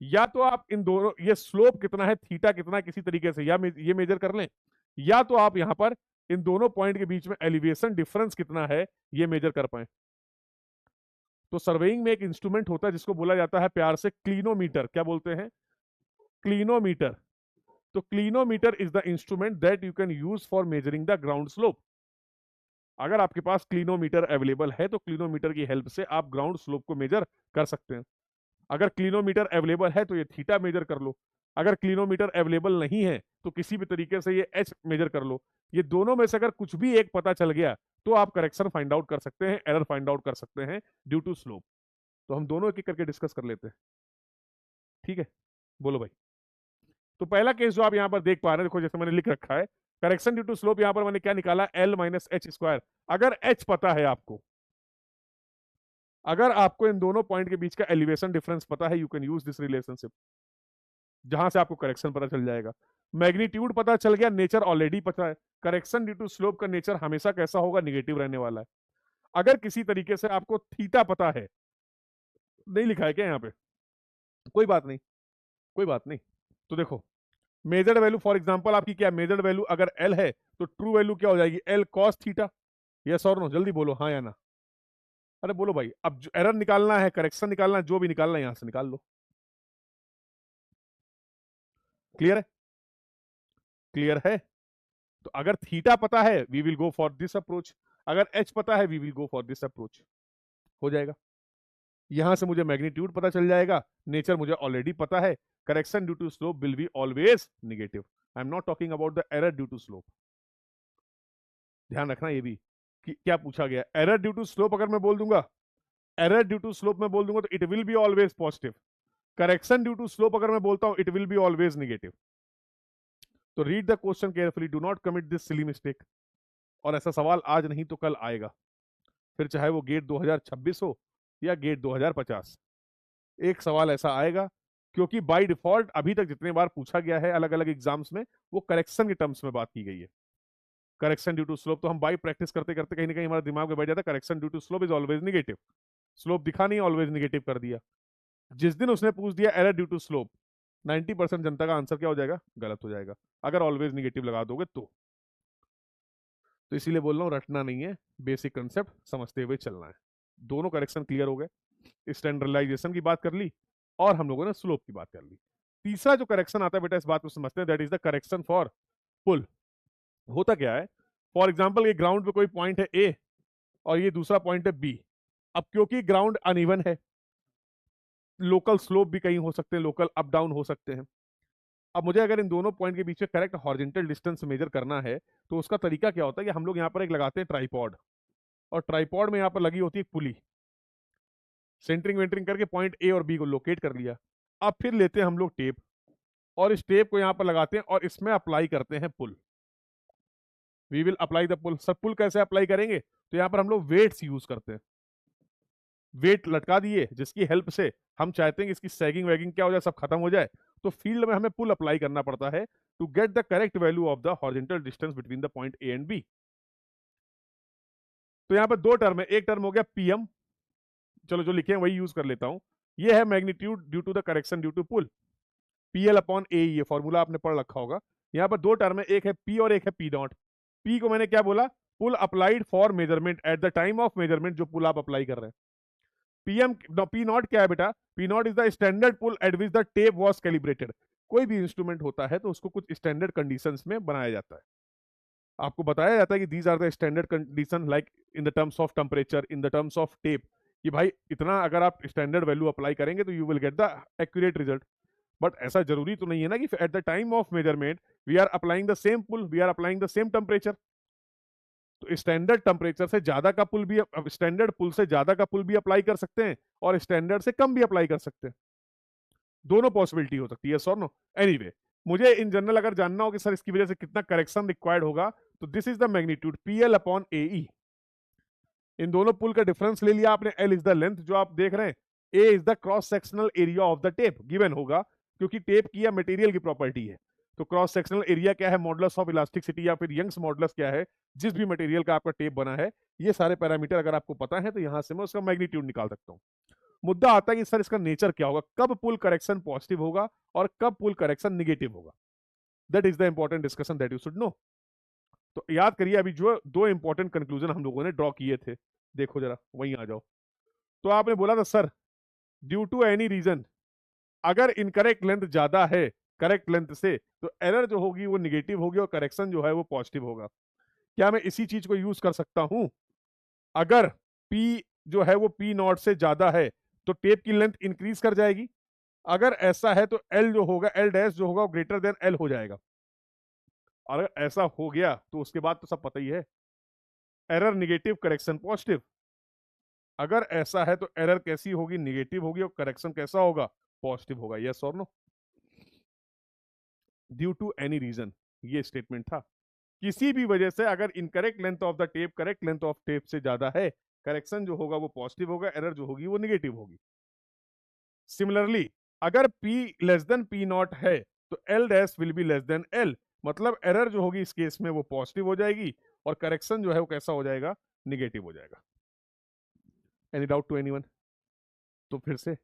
या तो आप इन दोनों, ये स्लोप कितना है, थीटा कितना है, किसी तरीके से या ये मेजर कर लें, या तो आप यहां पर इन दोनों पॉइंट के बीच में एलिवेशन डिफरेंस कितना है ये मेजर कर पाए। तो सर्वेइंग में एक इंस्ट्रूमेंट होता है जिसको बोला जाता है प्यार से क्लिनोमीटर। क्या बोलते हैं? क्लिनोमीटर। तो clinometer is the instrument that you can use for measuring the ground slope. अगर आपके पास क्लिनोमीटर अवेलेबल है तो क्लिनोमीटर की हेल्प से आप ग्राउंड स्लोप को मेजर कर सकते हैं। अगर क्लिनोमीटर अवेलेबल है तो ये थीटा मेजर कर लो, अगर क्लिनोमीटर अवेलेबल नहीं है तो किसी भी तरीके से ये एच मेजर कर लो। ये दोनों में से अगर कुछ भी एक पता चल गया तो आप करेक्शन फाइंड आउट कर सकते हैं, एरर फाइंड आउट कर सकते हैं ड्यू टू स्लोप। तो हम दोनों एक एक करके डिस्कस कर लेते हैं, ठीक है? बोलो भाई। तो पहला केस जो आप यहां पर देख पा रहे हैं, देखो जैसे मैंने लिख रखा है करेक्शन ड्यू टू स्लोप, यहां पर मैंने क्या निकाला, एल माइनस एच स्क्वायर। अगर एच पता है आपको, अगर आपको इन दोनों पॉइंट के बीच का एलिवेशन डिफरेंस पता है, you can use this relationship, जहां से आपको करेक्शन पता चल जाएगा। मैग्नीट्यूड पता चल गया, नेचर ऑलरेडी पता है। करेक्शन ड्यू टू स्लोप का नेचर हमेशा कैसा होगा, निगेटिव रहने वाला है। अगर किसी तरीके से आपको थीटा पता है, नहीं लिखा है क्या यहाँ पे, कोई बात नहीं, कोई बात नहीं। तो देखो मेजर्ड वैल्यू फॉर एग्जांपल आपकी क्या, मेजर्ड वैल्यू अगर एल है तो ट्रू वैल्यू क्या हो जाएगी, एल कॉस थीटा। यस और नो, जल्दी बोलो हाँ या ना। अरे बोलो भाई, अब एरर निकालना है, करेक्शन निकालना है, जो भी निकालना है यहां से निकाल लो। क्लियर है, क्लियर है। तो अगर थीटा पता है we will go for this approach, अगर एच पता है we will go for this approach, हो जाएगा। यहां से मुझे मैग्नीट्यूड पता चल जाएगा, नेचर मुझे ऑलरेडी पता है, correction due to slope will be always negative. I am not talking about the error due to slope. ध्यान रखना ये भी कि क्या पूछा गया, एरर ड्यू टू स्लोप अगर मैं बोल दूंगा, एरर ड्यू टू स्लोप में बोल दूंगा तो it will be always positive. Correction due to slope अगर मैं बोलता हूं it will be always negative. तो read the question carefully, do not commit this silly mistake. और ऐसा सवाल आज नहीं तो कल आएगा, फिर चाहे वो गेट 2026 हो या गेट 2050, एक सवाल ऐसा आएगा। क्योंकि बाय डिफॉल्ट अभी तक जितने बार पूछा गया है अलग अलग एग्जाम्स में, वो करेक्शन के टर्म्स में बात की गई है। करेक्शन ड्यू टू स्लोप तो हम बाई प्रैक्टिस करते करते कहीं ना कहीं हमारे दिमाग में बैठ जाता है, correction due to slope is always negative. Slope दिखा नहीं, ऑलवेज निगेटिव कर दिया। जिस दिन उसने पूछ दिया एरर ड्यू टू स्लोप, 90% जनता का आंसर क्या हो जाएगा, गलत हो जाएगा, अगर ऑलवेज निगेटिव लगा दोगे तो इसीलिए बोल रहा हूं रटना नहीं है, बेसिक कंसेप्ट समझते हुए चलना है। दोनों करेक्शन क्लियर हो गए, स्टैंडर्डाइजेशन की बात कर ली और हम लोगों ने स्लोप की बात कर ली। तीसरा जो करेक्शन आता है बेटा, इस बात को समझते हैं, that is the correction for pull. होता क्या है, फॉर एग्जाम्पल ये ग्राउंड पे कोई पॉइंट है ए और ये दूसरा पॉइंट है बी। अब क्योंकि ग्राउंड अनइवन है, लोकल स्लोप भी कहीं हो सकते हैं, लोकल अप डाउन हो सकते हैं। अब मुझे अगर इन दोनों पॉइंट के बीच में करेक्ट हॉरिजॉन्टल डिस्टेंस मेजर करना है तो उसका तरीका क्या होता है कि हम लोग यहाँ पर एक लगाते हैं ट्राइपॉड, और ट्राइपॉड में यहाँ पर लगी होती है पुली। सेंटरिंग वेंटरिंग करके पॉइंट ए और बी को लोकेट कर लिया। अब फिर लेते हैं हम लोग टेप, और इस टेप को यहाँ पर लगाते हैं और इसमें अप्लाई करते हैं पुल। वी विल अप्लाई द पुल। सब पुल कैसे अप्लाई करेंगे, तो यहाँ पर हम लोग वेट्स यूज करते हैं। वेट लटका दिए जिसकी हेल्प से हम चाहते हैं कि इसकी सैगिंग वैगिंग क्या हो जाए, सब खत्म हो जाए। तो फील्ड में हमें पुल अप्लाई करना पड़ता है to get the correct value of the horizontal distance between the point A and B. तो यहाँ पर दो टर्म है, एक टर्म हो गया पीएम, चलो जो लिखे हैं वही यूज कर लेता हूं। ये है magnitude due to the correction due to pull, PL upon A, ये फॉर्मूला आपने पढ़ रखा होगा। यहाँ पर दो टर्म है, एक है पी और एक है पी नॉट। पी को मैंने क्या बोला, pull applied for measurement at the time of measurement, जो पुल आप अप्लाई कर रहे हैं। पीएम पी नॉट क्या है बेटा, P nought is the standard pull at which the tape was calibrated. कोई भी इंस्ट्रूमेंट होता है तो उसको कुछ स्टैंडर्ड कंडीशंस में बनाया जाता है, आपको बताया जाता है कि these are the standard condition, like in the terms of temperature, in the terms of tape, कि भाई इतना अगर आप स्टैंडर्ड वैल्यू अप्लाई करेंगे तो you will get the accurate result. But ऐसा जरूरी तो नहीं है ना कि at the time of measurement we are applying the same pull, we are applying the same temperature. तो स्टैंडर्ड टेम्परेचर से ज्यादा का पुल भी, स्टैंडर्ड पुल से ज्यादा का पुल भी अप्लाई कर सकते हैं और स्टैंडर्ड से कम भी अप्लाई कर सकते हैं, दोनों पॉसिबिलिटी हो सकती है, यस और नो। एनीवे, मुझे इन जनरल अगर जानना हो कि सर इसकी वजह से कितना करेक्शन रिक्वायर्ड होगा, तो this is the magnitude PL upon AE. इन दोनों पुल का डिफरेंस ले लिया आपने, एल इज द लेंथ जो आप देख रहे हैं, A is the cross sectional area of the tape, given होगा क्योंकि टेप की या मटेरियल की प्रॉपर्टी है। तो क्रॉस सेक्शनल एरिया क्या है, मॉडुलस ऑफ इलास्टिसिटी या फिर यंग्स मॉडुलस क्या है, जिस भी मटेरियल का आपका टेप बना है। ये सारे पैरामीटर अगर आपको पता है तो यहां से मैं उसका मैग्नीट्यूड निकाल सकता हूं। मुद्दा आता है कि सर इसका नेचर क्या होगा, कब पुल करेक्शन पॉजिटिव होगा और कब पुल करेक्शन निगेटिव होगा। That is the important discussion that you should know. तो याद करिए अभी जो दो इंपॉर्टेंट कंक्लूजन हम लोगों ने ड्रॉ किए थे, देखो जरा वहीं आ जाओ। तो आपने बोला था sir due to any reason, अगर इनकरेक्ट लेंथ ज्यादा है करेक्ट लेंथ से तो एरर जो होगी वो निगेटिव होगी और करेक्शन जो है वो पॉजिटिव होगा। क्या मैं इसी चीज को यूज कर सकता हूं, अगर P जो है वो P नॉट से ज्यादा है तो टेप की लेंथ इंक्रीज कर जाएगी, अगर ऐसा है तो L जो होगा, L डैश जो होगा वो ग्रेटर देन L हो जाएगा। और अगर ऐसा हो गया तो उसके बाद तो सब पता ही है, एरर निगेटिव करेक्शन पॉजिटिव। अगर ऐसा है तो एरर कैसी होगी, निगेटिव होगी, और करेक्शन कैसा होगा, पॉजिटिव होगा, यस और no. Due to any reason, ये स्टेटमेंट था। किसी भी वजह से अगर incorrect length of the tape correct length of tape से ज्यादा है, करेक्शन जो होगा वो पॉजिटिव होगा, एरर जो होगी वो निगेटिव होगी। सिमिलरली अगर P less than P not है तो L dash will be less than L, मतलब एरर जो होगी इस केस में वो पॉजिटिव हो जाएगी और करेक्शन जो है वो कैसा हो जाएगा, निगेटिव हो जाएगा। Any doubt to anyone? तो फिर से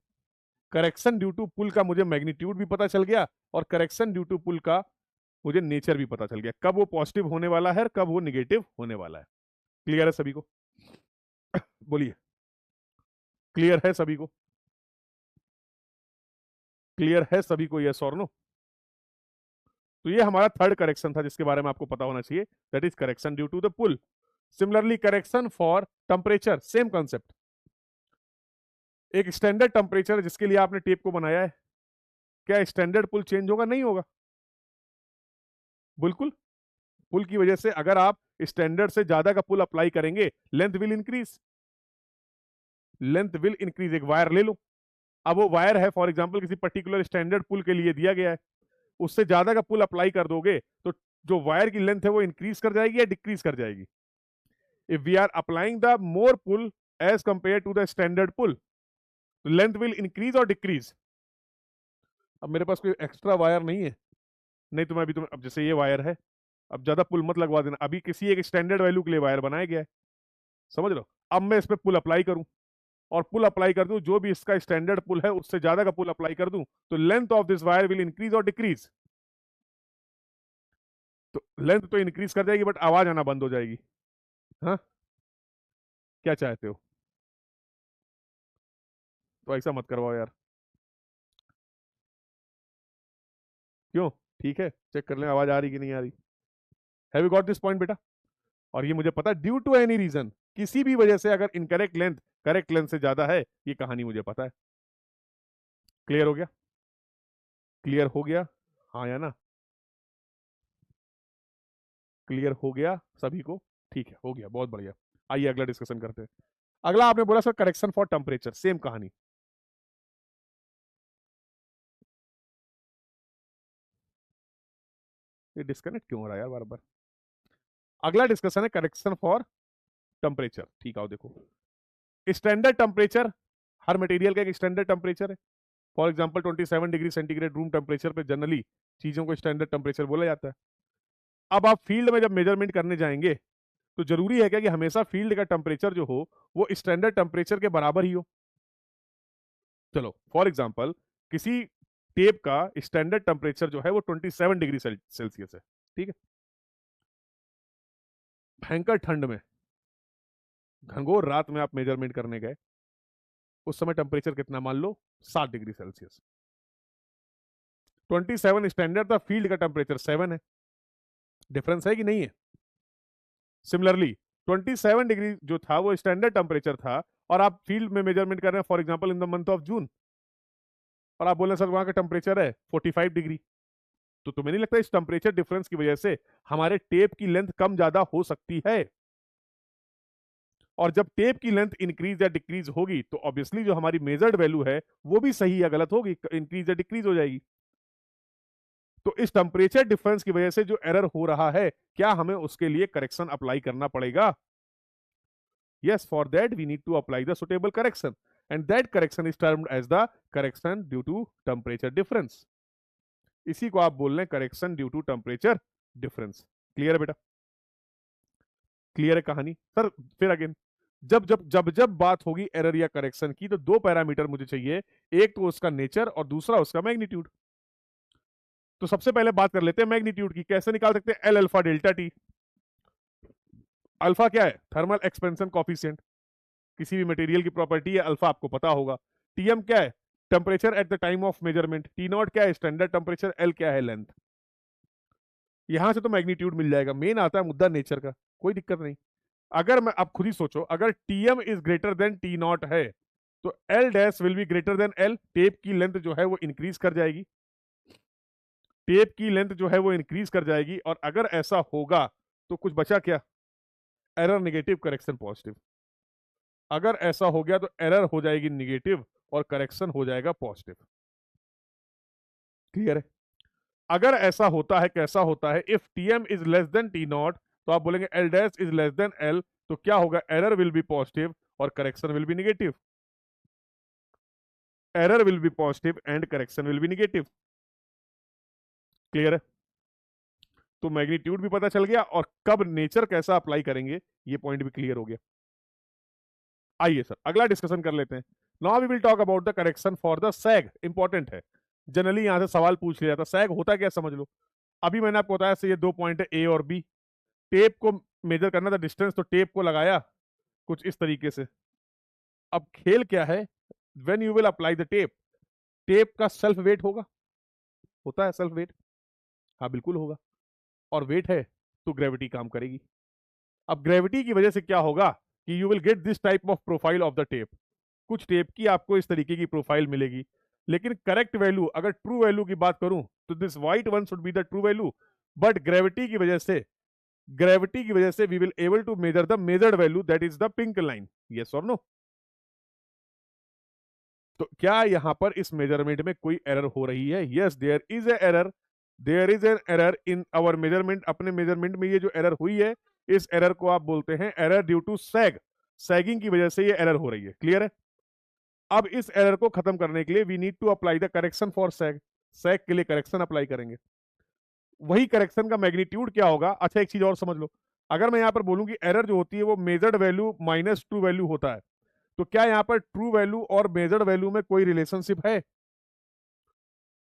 करेक्शन ड्यू टू पुल का मुझे मैग्नीट्यूड भी पता चल गया और करेक्शन ड्यू टू पुल का मुझे नेचर भी पता चल गया, कब वो पॉजिटिव होने वाला है और कब वो निगेटिव होने वाला है। क्लियर है सभी को? बोलिए, क्लियर है सभी को? क्लियर है सभी को, यस और नो? तो ये हमारा थर्ड करेक्शन था जिसके बारे में आपको पता होना चाहिए, that is correction due to the pull. Similarly correction for temperature, same concept. एक स्टैंडर्ड टेम्परेचर जिसके लिए आपने टेप को बनाया है, क्या स्टैंडर्ड पुल चेंज होगा? नहीं होगा, बिल्कुल। पुल की वजह से अगर आप स्टैंडर्ड से ज्यादा का पुल अप्लाई करेंगे, length will increase, length will increase. एक वायर ले लो, अब वो वायर है फॉर एग्जांपल किसी पर्टिकुलर स्टैंडर्ड पुल के लिए दिया गया है, उससे ज्यादा का पुल अप्लाई कर दोगे तो जो वायर की लेंथ है वो इंक्रीज कर जाएगी या डिक्रीज कर जाएगी? If we are applying the more pull as compare to the standard pull, length will increase और डिक्रीज। अब मेरे पास कोई एक्स्ट्रा वायर नहीं है, नहीं तो मैं अभी अब जैसे ये वायर है, अब ज्यादा पुल मत लगवा देना, अभी किसी एक स्टैंडर्ड वैल्यू के लिए वायर बनाया गया है, समझ लो। अब मैं इस पर पुल अप्लाई करूं और पुल अप्लाई कर दूं, जो भी इसका स्टैंडर्ड पुल है उससे ज्यादा का पुल अप्लाई कर दूं, तो length of this wire will increase और डिक्रीज। तो लेंथ तो इंक्रीज कर जाएगी बट आवाज आना बंद हो जाएगी। हाँ, क्या चाहते हो? तो ऐसा मत करवाओ यार। क्यों? ठीक है, चेक कर लें आवाज आ रही कि नहीं आ रही। Have you got this point बेटा? और ये मुझे पता है, ड्यू टू एनी रीजन, किसी भी वजह से अगर इनकरेक्ट लेंथ करेक्ट लेंथ से ज्यादा है, ये कहानी मुझे पता है। क्लियर हो गया? क्लियर हो गया? हाँ या ना? क्लियर हो गया सभी को? ठीक है, हो गया, बहुत बढ़िया। आइए अगला डिस्कशन करते हैं। अगला आपने बोला sir correction for temperature, same कहानी। ये डिस्कनेक्ट क्यों हो रहा है यार बार बार? अगला डिस्कशन है करेक्शन फॉर टेम्परेचर। ठीक है, देखो स्टैंडर्ड टेम्परेचर, हर मटेरियल का एक स्टैंडर्ड टेम्परेचर है। For example 27 degree centigrade room temperature पे जनरली चीजों को स्टैंडर्ड टेम्परेचर बोला जाता है। अब आप फील्ड में जब मेजरमेंट करने जाएंगे तो जरूरी है क्या कि हमेशा फील्ड का टेम्परेचर जो हो वो स्टैंडर्ड टेम्परेचर के बराबर ही हो? चलो फॉर एग्जांपल किसी टेप का स्टैंडर्ड टेम्परेचर जो है वो 27 डिग्री सेल्सियस है, ठीक है। भयंकर ठंड में, घनघोर रात में आप मेजरमेंट करने गए, उस समय टेम्परेचर कितना मान लो 7 डिग्री सेल्सियस। 27 स्टैंडर्ड था, फील्ड का टेम्परेचर 7 है, डिफरेंस है कि नहीं है? सिमिलरली 27 डिग्री जो था वो स्टैंडर्ड टेम्परेचर था और आप फील्ड में मेजरमेंट कर रहे हैं for example in the month of June, और आप बोल रहे हैं सर वहां का टेम्परेचर है 45 डिग्री, तो तुम्हें नहीं लगता इस टेम्परेचर डिफरेंस की वजह से हमारे टेप की लेंथ कम ज्यादा हो सकती है? और जब टेप की लेंथ इंक्रीज या डिक्रीज होगी तो ऑब्वियसली जो हमारी मेजर्ड वैल्यू है वो भी सही या गलत होगी, इंक्रीज या डिक्रीज हो जाएगी। तो इस टेम्परेचर डिफरेंस की वजह से जो एरर हो रहा है, क्या हमें उसके लिए करेक्शन अप्लाई करना पड़ेगा? Yes, for that we need to apply the suitable correction, and that correction is termed as the correction due to temperature difference. इसी को आप बोल रहे हैं correction due to temperature difference. Clear है बेटा? क्लियर है कहानी? सर फिर अगेन, जब बात होगी एरर या करेक्शन की तो दो पैरामीटर मुझे चाहिए, एक तो उसका नेचर और दूसरा उसका मैग्नीट्यूड। तो सबसे पहले बात कर लेते हैं मैग्नीट्यूड की। कैसे निकाल सकते हैं? L alpha delta T. Alpha क्या है? थर्मल एक्सपेंशन कॉफिशिएंट, किसी भी मटेरियल की प्रॉपर्टी है, अल्फा आपको पता होगा। टीएम क्या है? Temperature at the time of measurement. T not क्या है? Standard temperature. एल क्या है? लेंथ। यहां से तो मैग्नीट्यूड मिल जाएगा, मेन आता है मुद्दा नेचर का, कोई दिक्कत नहीं। अगर मैं, आप खुद ही सोचो, अगर TM is greater then T not है तो L dash will be greater than L, tape की लेंथ जो है वो इंक्रीज कर जाएगी, टेप की लेंथ जो है वो इंक्रीज कर जाएगी। और अगर ऐसा होगा तो कुछ बचा क्या? Error negative, correction positive. अगर ऐसा हो गया तो एरर हो जाएगी निगेटिव और करेक्शन हो जाएगा पॉजिटिव। क्लियर है? अगर ऐसा होता है, कैसा होता है? If TM is less than T not तो आप बोलेंगे L dash is less than L, तो क्या होगा? एरर विल बी पॉजिटिव और correction will B negative. Error will B positive and correction will B negative. Clear है? तो magnitude भी पता चल गया और कब नेचर कैसा अप्लाई करेंगे ये पॉइंट भी क्लियर हो गया। आइए सर अगला डिस्कशन कर लेते हैं। Now we will talk about the correction for the sag. Important है, जनरली यहां से सवाल पूछ लिया जाता, सैग होता क्या समझ लो। अभी मैंने आपको बताया ये 2 पॉइंट है ए और बी, टेप को मेजर करना था डिस्टेंस, तो टेप को लगाया कुछ इस तरीके से। अब खेल क्या है, when you will apply the tape, tape का सेल्फ वेट होता है सेल्फ वेट, हाँ बिल्कुल होगा, और वेट है तो ग्रेविटी काम करेगी। अब ग्रेविटी की वजह से क्या होगा कि you will get this type of profile of the tape, कुछ टेप की आपको इस तरीके की प्रोफाइल मिलेगी। लेकिन करेक्ट वैल्यू, अगर ट्रू वैल्यू की बात करूं तो this white one should be the true value, but gravity की वजह से we will able to measure the measured value, that is the pink line. Yes और नो? तो क्या यहां पर इस मेजरमेंट में कोई एरर हो रही है? Yes, there is a error, there is an error in our measurement. अपने मेजरमेंट में ये जो एरर हुई है, इस एरर को आप बोलते हैं error due to sag, sagging की वजह से ये एरर हो रही है। क्लियर है? अब इस एरर को खत्म करने के लिए we need to apply the correction for sag, sag के लिए करेक्शन अप्लाई करेंगे। वही करेक्शन का मैग्नीट्यूड क्या होगा? अच्छा एक चीज और समझ लो, अगर मैं यहां पर बोलूं कि एरर जो होती है वो measured value minus true value होता है, तो क्या यहां पर ट्रू वैल्यू और मेजर्ड वैल्यू में कोई रिलेशनशिप है?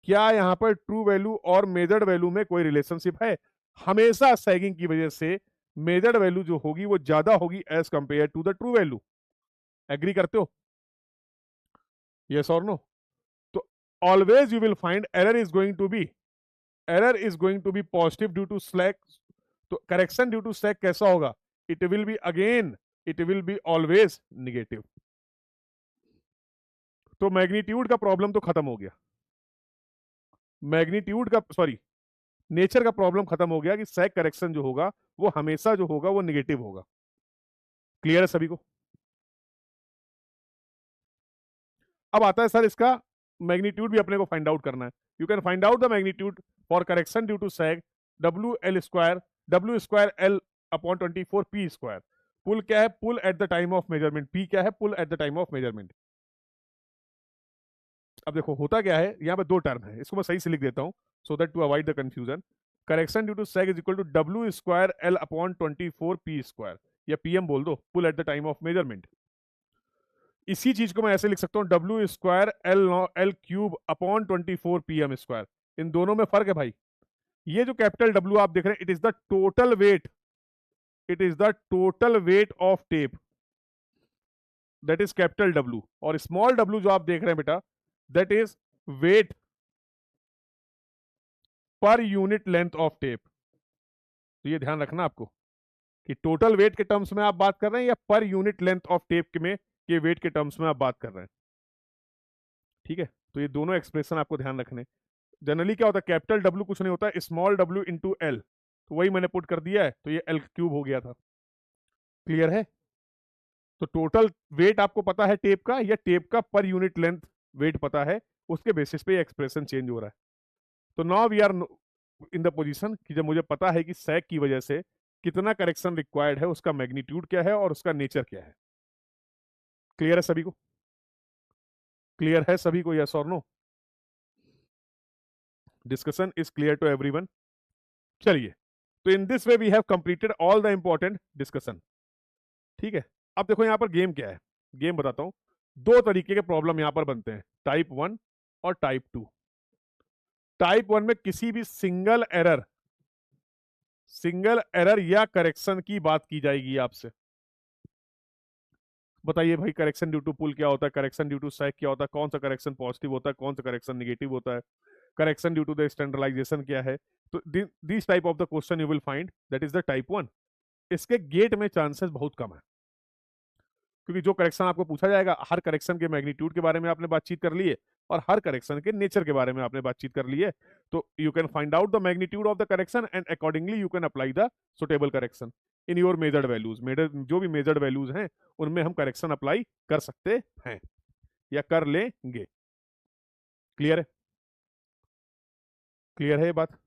क्या यहां पर ट्रू वैल्यू और मेजर्ड वैल्यू में कोई रिलेशनशिप है? हमेशा सैगिंग की वजह से मेजर्ड वैल्यू जो होगी वो ज्यादा होगी as compare to the true value. Agree करते हो? यस और नो? तो always you will find error is going to be positive due to slack. तो करेक्शन ड्यू टू स्लैक कैसा होगा? It will be always negative. तो magnitude का problem तो खत्म हो गया, मैग्नीट्यूड का सॉरी नेचर का प्रॉब्लम खत्म हो गया कि सैग करेक्शन जो होगा वो हमेशा जो होगा वो निगेटिव होगा। क्लियर है सभी को? अब आता है सर इसका मैग्नीट्यूड भी अपने को फाइंड आउट करना है। You can find out the magnitude for correction due to sag, W square L upon 24 P square. Pull क्या है? Pull at the time of measurement. P क्या है? Pull at the time of measurement. अब देखो होता क्या है, यहाँ पे 2 टर्म है, इसको मैं सही से लिख देता हूँ so that to avoid the confusion. Correction due to sag is equal to W square L upon 24 P square, या पीएम बोल दो, pull at the time of measurement. इसी चीज को मैं ऐसे लिख सकता हूँ, W square L cube upon 24 PM square. इन दोनों में फर्क है भाई। ये जो कैपिटल डब्ल्यू आप देख रहे हैं, it is the total weight of tape, that is capital W. और स्मॉल डब्ल्यू जो आप देख रहे हैं बेटा, that is weight per unit length of tape. तो ये ध्यान रखना आपको कि टोटल वेट के टर्म्स में आप बात कर रहे हैं या पर यूनिट लेंथ ऑफ टेप में के वेट के टर्म्स में आप बात कर रहे हैं। ठीक है? तो ये दोनों एक्सप्रेशन आपको ध्यान रखने। जनरली क्या होता है, कैपिटल डब्ल्यू कुछ नहीं होता है, स्मॉल डब्ल्यू इंटू एल, तो वही मैंने पुट कर दिया है, तो ये एल क्यूब हो गया था। क्लियर है? तो टोटल वेट आपको पता है टेप का, या टेप का पर यूनिट लेंथ वेट पता है, उसके बेसिस पे एक्सप्रेशन चेंज हो रहा है। तो now we are in the position कि जब मुझे पता है कि सैग की वजह से कितना करेक्शन रिक्वायर्ड है, उसका मैग्नीट्यूड क्या है और उसका नेचर क्या है। क्लियर है सभी को? क्लियर है सभी को? यस और no? Discussion is clear to everyone? चलिए, तो in this way we have completed all the important discussion. ठीक है? अब देखो यहां पर गेम क्या है, गेम बताता हूं। 2 तरीके के प्रॉब्लम यहां पर बनते हैं, टाइप 1 और टाइप 2। टाइप 1 में किसी भी सिंगल एरर या करेक्शन की बात की जाएगी आपसे। बताइए भाई, करेक्शन ड्यू टू पुल क्या होता है, करेक्शन ड्यू टू सैग क्या होता है, कौन सा करेक्शन पॉजिटिव होता है, कौन सा करेक्शन निगेटिव होता है, correction due to the standardization क्या है। तो this type of the question you will find, that is the type 1। इसके गेट में चांसेस बहुत कम है, क्योंकि जो करेक्शन आपको पूछा जाएगा, हर करेक्शन के मैग्नीट्यूड के बारे में आपने बातचीत कर ली है और हर करेक्शन के नेचर के बारे में आपने बातचीत कर ली है। तो you can find out the magnitude of the correction and accordingly you can apply the suitable correction in your measured values. जो भी मेजर्ड वैल्यूज हैं उनमें हम करेक्शन अप्लाई कर सकते हैं या कर लेंगे। क्लियर है? क्लियर है ये बात?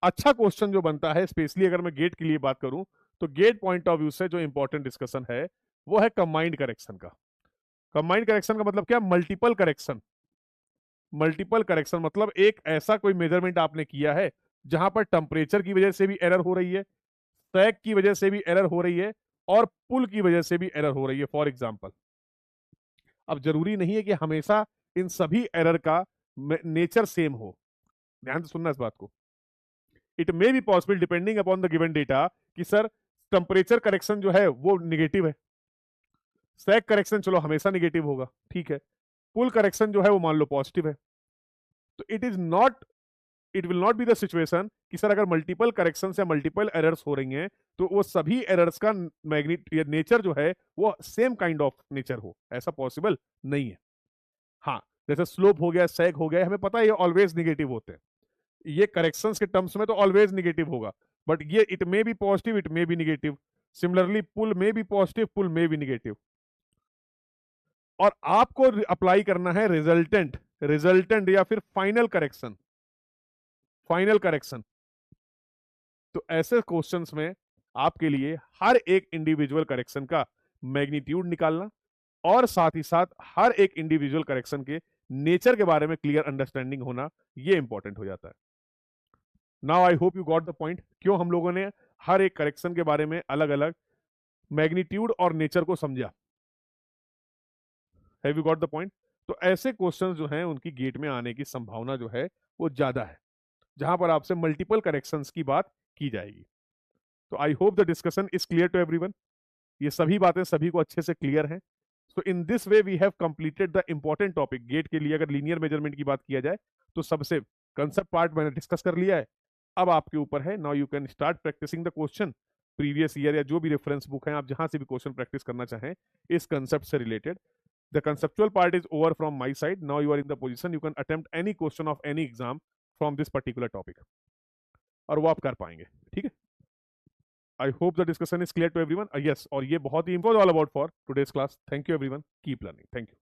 अच्छा क्वेश्चन जो बनता है, स्पेशली अगर मैं गेट के लिए बात करूं, तो गेट पॉइंट ऑफ व्यू से जो इंपॉर्टेंट डिस्कशन है वो है कंबाइंड करेक्शन का। कंबाइंड करेक्शन का मतलब क्या? Multiple correction. मल्टीपल करेक्शन मतलब एक ऐसा कोई मेजरमेंट आपने किया है जहां पर टेम्परेचर की वजह से भी एरर हो रही है, सैग की वजह से भी एरर हो रही है, और पुल की वजह से भी एरर हो रही है फॉर एग्जाम्पल। अब जरूरी नहीं है कि हमेशा इन सभी एरर का नेचर सेम हो, ध्यान से सुनना इस बात को। It may be possible depending upon the given data कि सर टेम्परेचर करेक्शन जो है वो निगेटिव है, सैग करेक्शन चलो हमेशा निगेटिव होगा, ठीक है, पुल करेक्शन जो है वो मान लो पॉजिटिव है। तो it will not be the situation कि सर अगर मल्टीपल करेक्शन या मल्टीपल एरर्स हो रही हैं तो वो सभी एरर्स का नेचर जो है वो सेम काइंड ऑफ नेचर हो, ऐसा पॉसिबल नहीं है। हाँ, जैसे स्लोप हो गया, सैग हो गया, हमें पता है ये ऑलवेज निगेटिव होते हैं, ये करेक्शंस के टर्म्स में तो ऑलवेज निगेटिव होगा, बट ये it may be positive, it may be negative. Similarly pull में भी पॉजिटिव, पुल में भी निगेटिव। और आपको अप्लाई करना है रिजल्टेंट, रिजल्टेंट या फिर फाइनल करेक्शन, फाइनल करेक्शन। तो ऐसे क्वेश्चंस में आपके लिए हर एक इंडिविजुअल करेक्शन का मैग्नीट्यूड निकालना और साथ ही साथ हर एक इंडिविजुअल करेक्शन के नेचर के बारे में क्लियर अंडरस्टैंडिंग होना, ये इंपॉर्टेंट हो जाता है। Now I hope you got the point, क्यों हम लोगों ने हर एक करेक्शन के बारे में अलग अलग मैग्नीट्यूड और नेचर को समझा। Have you got the point? तो ऐसे क्वेश्चंस जो हैं उनकी गेट में आने की संभावना जो है वो ज्यादा है, जहां पर आपसे मल्टीपल करेक्शंस की बात की जाएगी। तो I hope the discussion is clear to everyone, ये सभी बातें सभी को अच्छे से क्लियर हैं। So in this way we have completed the important topic. GATE के लिए अगर लीनियर मेजरमेंट की बात किया जाए तो सबसे कंसेप्ट पार्ट मैंने डिस्कस कर लिया है, अब आपके ऊपर है, now you can start practicing the question. Previous year या जो भी रेफरेंस बुक है, आप जहां से भी क्वेश्चन प्रैक्टिस करना चाहें इस कंसेप्ट से related, the conceptual part is over from my side. Now you are in the position you can attempt any question of any exam from this particular topic, और वो आप कर पाएंगे, ठीक है। I hope the discussion is clear to everyone. Yes, और ये बहुत ही important all about for today's class. Thank you everyone, keep learning, thank you.